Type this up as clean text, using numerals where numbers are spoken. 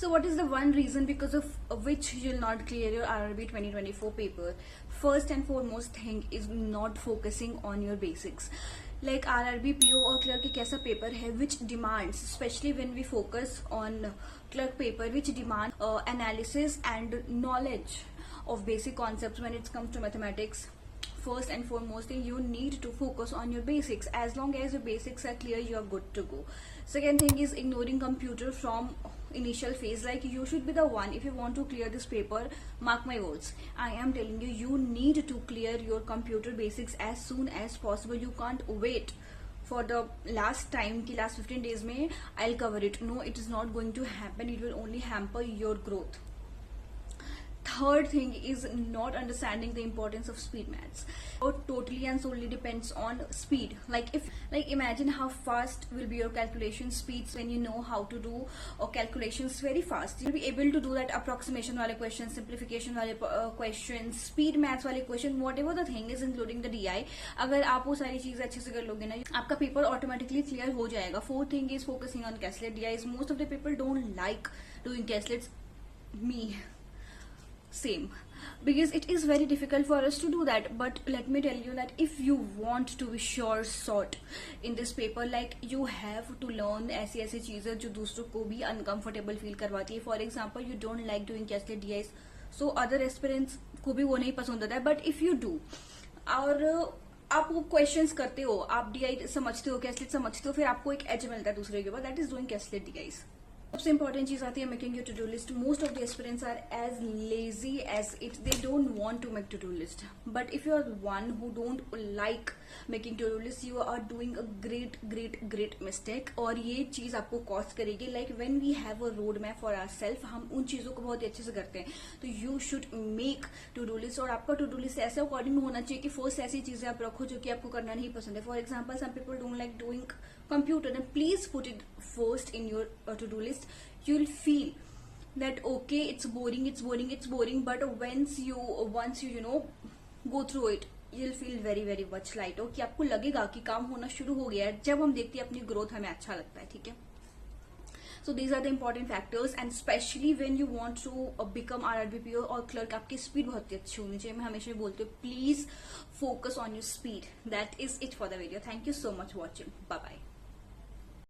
So what is the one reason because of which you'll not clear your RRB 2024 paper? First and foremost thing is not focusing on your basics. Like RRB PO और clerk एक ऐसा paper है which demands, especially when we focus on clerk paper, which demand analysis and knowledge of basic concepts when it comes to mathematics. First and foremost thing, you need to focus on your basics. As long as your basics are clear, you are good to go. Second thing is ignoring computer from initial phase. Like you should be the one, if you want to clear this paper, mark my words, I am telling you, you need to clear your computer basics as soon as possible. You can't wait for the last time ki last 15 days mein I'll cover it. No, it is not going to happen. It will only hamper your growth. Third thing is not understanding the importance of speed maths. It totally and solely depends on speed. Like imagine how fast will be your calculation speeds when you know how to do calculations very fast. You'll be able to do that approximation wale questions, simplification wale questions, speed maths wale question, whatever the thing is including the DI. अगर आप वो सारी चीजें अच्छे से कर लोगे ना, आपका पेपर ऑटोमेटिकली क्लियर हो जाएगा. Fourth thing is focusing on Quizlet DIs. Most of the people don't like doing Quizlets. Me same, because it is very difficult for us to do that. But let me tell you that if you want to be sure sort in this paper, like you have to learn ऐसी चीजें जो दूसरों को भी uncomfortable feel करवाती है. For example, you don't like doing Quizlet DIs, so other aspirants को भी वो नहीं पसंद होता है. But if you do और आप वो क्वेश्चंस करते हो, आप DI समझते हो, Quizlet समझते हो, फिर आपको एक एज मिलता है दूसरे के ऊपर. That is doing Quizlet DIs. सबसे इंपॉर्टेंट चीज आती है making your to do list. Most of the aspirants are as lazy as it, they don't want to make to do list. But if you are one who don't like making to do list, you are doing a great great great mistake. और ये चीज आपको cost करेगी. Like when we have a road map for ourselves, हम उन चीजों को बहुत ही अच्छे से करते हैं. तो you should make to do list. और आपका टू डू लिस्ट ऐसे अकॉर्डिंग होना चाहिए कि फर्स्ट ऐसी चीजें आप रखो जो कि आपको करना नहीं पसंद है. For example, some people don't like doing computer, then please put it first in your to-do list. You'll feel that okay, it's boring, but once you know go through it, you'll feel very very much lighter. कि आपको लगेगा कि काम होना शुरू हो गया है. जब हम देखते हैं अपनी ग्रोथ, हमें अच्छा लगता है. ठीक है. So these are the important factors, and especially when you want to become RRBPO और clerk, आपकी speed बहुत ही अच्छी होनी चाहिए. मैं हमेशा बोलती हूँ, please focus on your speed. That is it for the video. Thank you so much for watching. Bye bye.